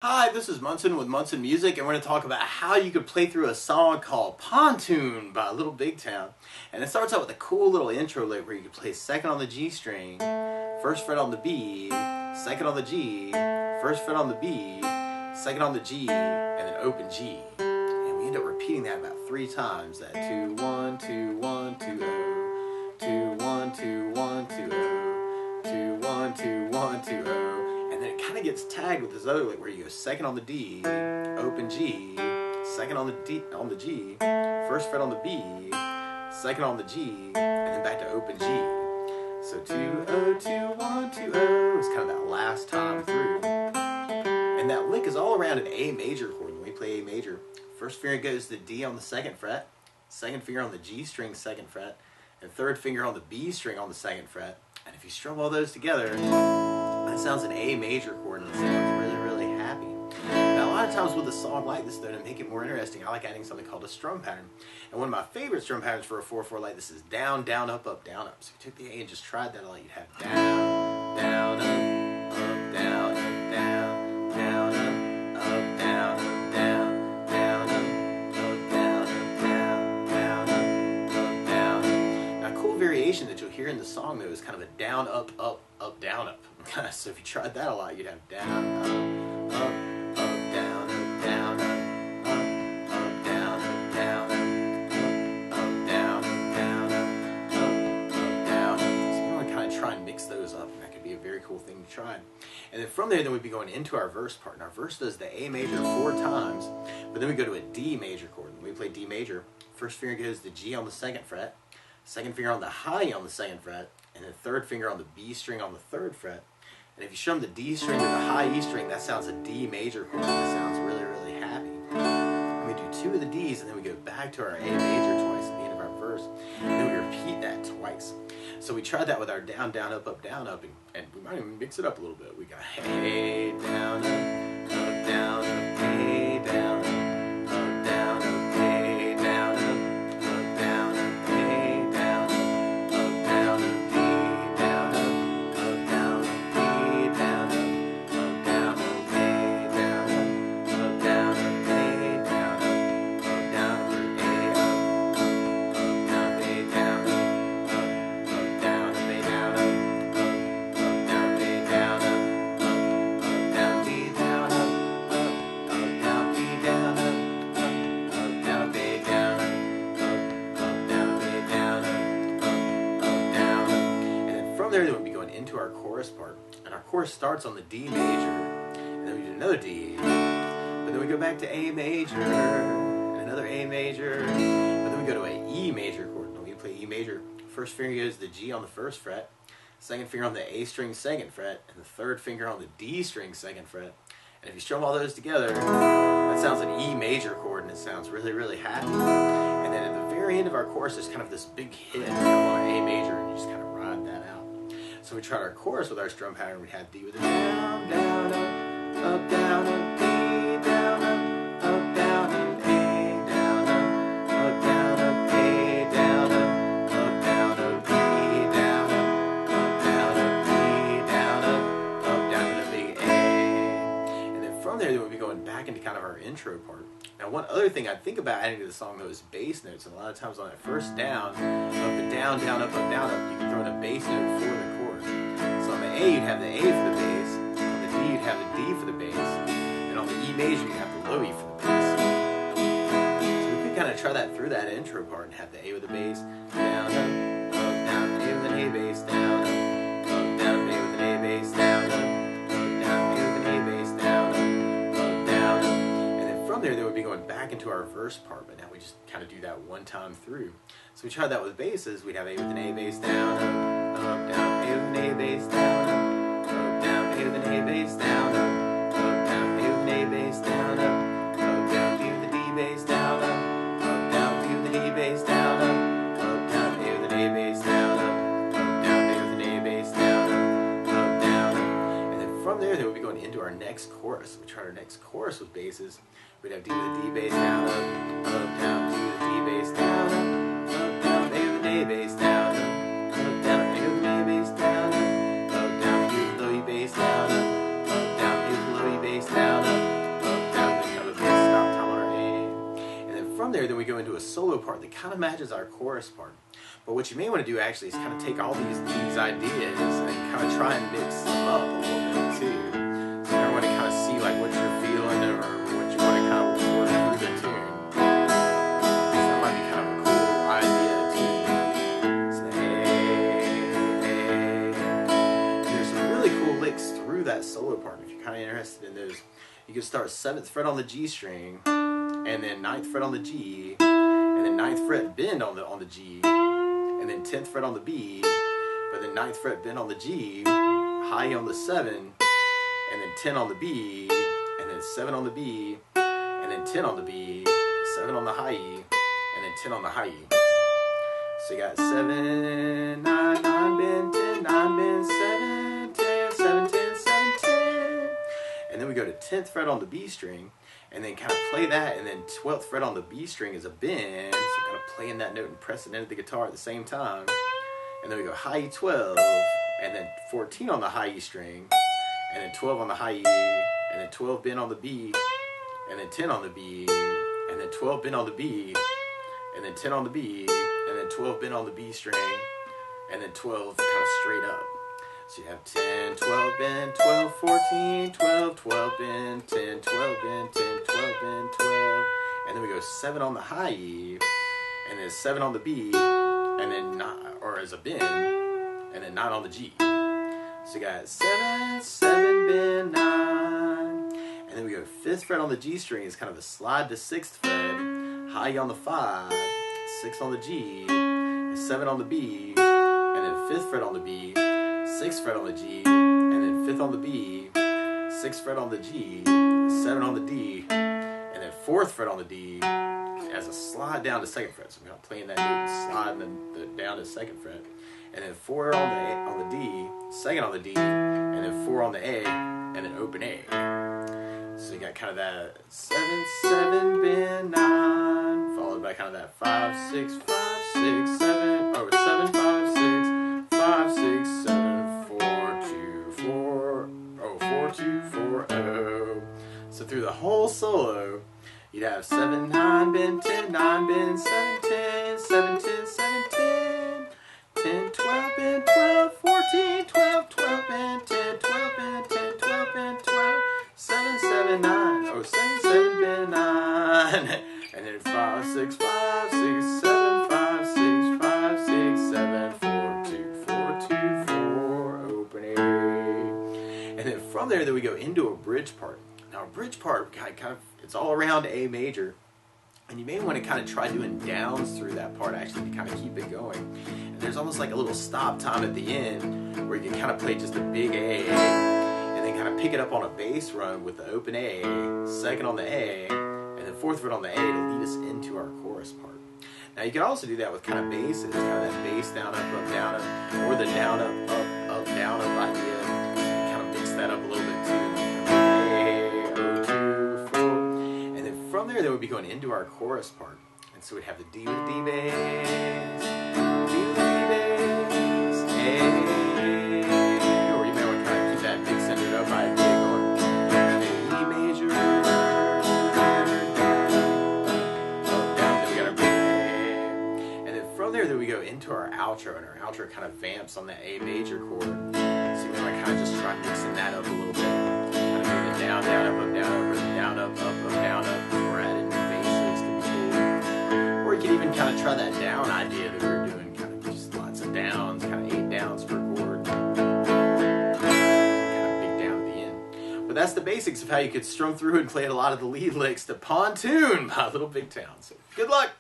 Hi, this is Munson with Munson Music, and we're going to talk about how you could play through a song called Pontoon by Little Big Town. And it starts out with a cool little intro lick where you can play second on the G string, first fret on the B, second on the G, first fret on the B, second on the G, and then open G. And we end up repeating that about 3 times. That 2 1 2 1 2 0, 2 1 2 1 2 0, 2 1 2 1 2 0. And then it kind of gets tagged with this other lick where you go second on the D, open G, second on the G, first fret on the B, second on the G, and then back to open G. So 2 0 2 1 2 0 is kind of that last time through. And that lick is all around an A major chord. When we play A major, first finger goes to the D on the 2nd fret, second finger on the G string 2nd fret, and third finger on the B string on the 2nd fret. And if you strum all those together, that sounds an A major chord, and it sounds really, really happy. Now, a lot of times with a song like this, though, to make it more interesting, I like adding something called a strum pattern. And one of my favorite strum patterns for a 4/4 like this is down, down, up, up, down, up. So if you took the A and just tried that a lot, you'd have down, down, up, down, up, down, down, up, down, up, down, down, up, down, up, down, down, up, down. Now, a cool variation that you'll hear in the song, though, is kind of a down, up, up, up, down, up. So if you tried that a lot, you'd have down, up, up, up, down, up, down, up, down, up, down, up, down, up, down, up, down. So you want to kind of try and mix those up, and that could be a very cool thing to try. And then from there, then we'd be going into our verse part. And our verse does the A major 4 times, but then we go to a D major chord. When we play D major, first finger goes to G on the 2nd fret, second finger on the high E on the 2nd fret, and then third finger on the B string on the 3rd fret. And if you strum the D string to the high E string, that sounds a D major chord. That sounds really, really happy. And we do 2 of the Ds, and then we go back to our A major twice at the end of our verse. And then we repeat that twice. So we tried that with our down, down, up, down, up, and we might even mix it up a little bit. We got A, down, up, down, up, A, down, up, down, up, A, down, up, down, up, A, down, up, down, up, D, down, up, down, up, D, down, up, down, up, A, down, up, down, up, A, down, up, down, up, A, down, up, A, down, down, A, down, down, A, down, down, D, down, down, B, down, down, A, down, down, A, down, down. And then from there, we'll be going into our chorus part. And our chorus starts on the D major, and then we do another D, but then we go back to A major, and another A major, but then we go to a E major chord. And we play E major. First finger goes to the G on the 1st fret, second finger on the A string 2nd fret, and the third finger on the D string 2nd fret. And if you strum all those together, that sounds an E major chord, and it sounds really, really happy. And then at the very end of our chorus, there's kind of this big hit on an A major, and you just kind of ride that out. So we tried our chorus with our strum pattern. We had D with a down, down, up, down, up, D, down, up, down, up, A, down, up, down, up, A, down, up, down, up, D, down, up, down, up, D, down, up, down, to the big A. And then from there, we'll be going back into kind of our intro part. Now, one other thing I'd think about adding to the song, though, is bass notes. And a lot of times on that first down, of the down, down, up, down, up, you can throw in a bass note for the chord. So on the A, you'd have the A for the bass. On the D, you'd have the D for the bass. And on the E major, you'd have the low E for the bass. So we could kind of try that through that intro part and have the A with the bass, down, up, down, A with an A bass, down, down, A with an A bass, down, down, A with an A bass, down, down, and then from there, they would be going back into our verse part, but now we just kind of do that one time through. So we tried that with basses. We'd have A with an A bass, down, down, A with an A bass, down, down, A with an A bass, down, down, A with an A bass, down, down, B with a D bass, down, down, B with an E bass, down, down, A with an A bass, down, down, A with an A bass, down, down. And then from there, they would be going into our next chorus. We tried our next chorus with basses. We'd have D with a D bass, down, down, D with a D bass, down, down, A with an A bass, down, down, A with an A bass, down, down, B with a low E bass, down, down, A with a low E bass, down, from there, then we go into a solo part that kind of matches our chorus part. But what you may want to do actually is kind of take all these ideas and kind of try and mix them up a little bit too. So you want to kind of see like what you're feeling or what you want to kind of work through the tune. So that might be kind of a cool idea too. So hey. There's some really cool licks through that solo part. If you're kind of interested in those, you can start 7th fret on the G string, and then 9th fret on the G, and then 9th fret bend on the G, and then 10th fret on the B, but then 9th fret bend on the G, high on the 7, and then 10 on the B, and then 7 on the B, and then 10 on the B, 7 on the high E, and then 10 on the high E. So you got 7, 9, 9 bend, 10, 9 bend, 7, 10, 7, 10, 7, 10. And then we go to 10th fret on the B string, and then kind of play that, and then 12th fret on the B string is a bend, so kind of playing that note and pressing into the guitar at the same time. And then we go high E 12, and then 14 on the high E string, and then 12 on the high E, and then 12 bend on the B, and then 10 on the B, and then 12 bend on the B, and then 10 on the B, and then 12 bend on the B string, and then 12 kind of straight up. So you have 10, 12 bend, 12, 14, 12, 12 bend, 10, 12 bend, 10, 12 bend, 12. And then we go 7 on the high E, and then 7 on the B, and then 9, or as a bend, and then 9 on the G. So you got 7, 7 bend, 9. And then we go 5th fret on the G string is kind of a slide to 6th fret, high E on the 5, 6 on the G, 7 on the B, and then 5th fret on the B, 6th fret on the G, and then 5th on the B, 6th fret on the G, 7 on the D, and then 4th fret on the D as a slide down to 2nd fret. So we're not playing that note and sliding down to 2nd fret. And then 4 on the D, 2nd on the D, and then 4 on the A, and then open A. So you got kind of that 7, 7 bend, 9, followed by kind of that 5, 6, 5, 6, 7, or 7, 5, 6, 5, 6, 7, 4, 2, 4, oh, 4, 2, 4, oh. So through the whole solo, you'd have 7, 9 bend, 10, 9 bend, 7, 10, 7, 10, 7, 10, 10, 12 bend, 12, 14, 12, 12 bend, 10, 12 bend, 10, 12 bend, 12, 7, 7, 9, oh, 7, 7 bend, 9, and then 5, 6, 5, 6, 7, 5, 6, 5, 6, 7, 4, 2, 4, 2, 4, open A. And then from there, then we go into a bridge part. Now a bridge part kind of it's all around A major, and you may want to kind of try doing downs through that part actually to kind of keep it going. And there's almost like a little stop time at the end where you can kind of play just a big A, and then kind of pick it up on a bass run with the open A, 2nd on the A, and then 4th fret on the A to lead us into our chorus part. Now you can also do that with kind of basses, kind of that bass down, up, down, up, or the down, up, down, up idea. Kind of mix that up a little bit too. From there, we'd be going into our chorus part. And so we'd have the D with the D bass, D with the D bass, A. Or you may want to kind of keep that mixing it up idea going. A major, down, then we got our big A. And then from there, we go into our outro, and our outro kind of vamps on that A major chord. So you may want to kind of just try mixing that up a little bit. Kind of doing the down, down, up, down, or the down, up, down, up. Or you can even kind of try that down idea that we were doing, kind of just lots of downs, kind of 8 downs per chord, kind of big down at the end. But that's the basics of how you could strum through and play a lot of the lead licks to Pontoon by Little Big Town. So good luck!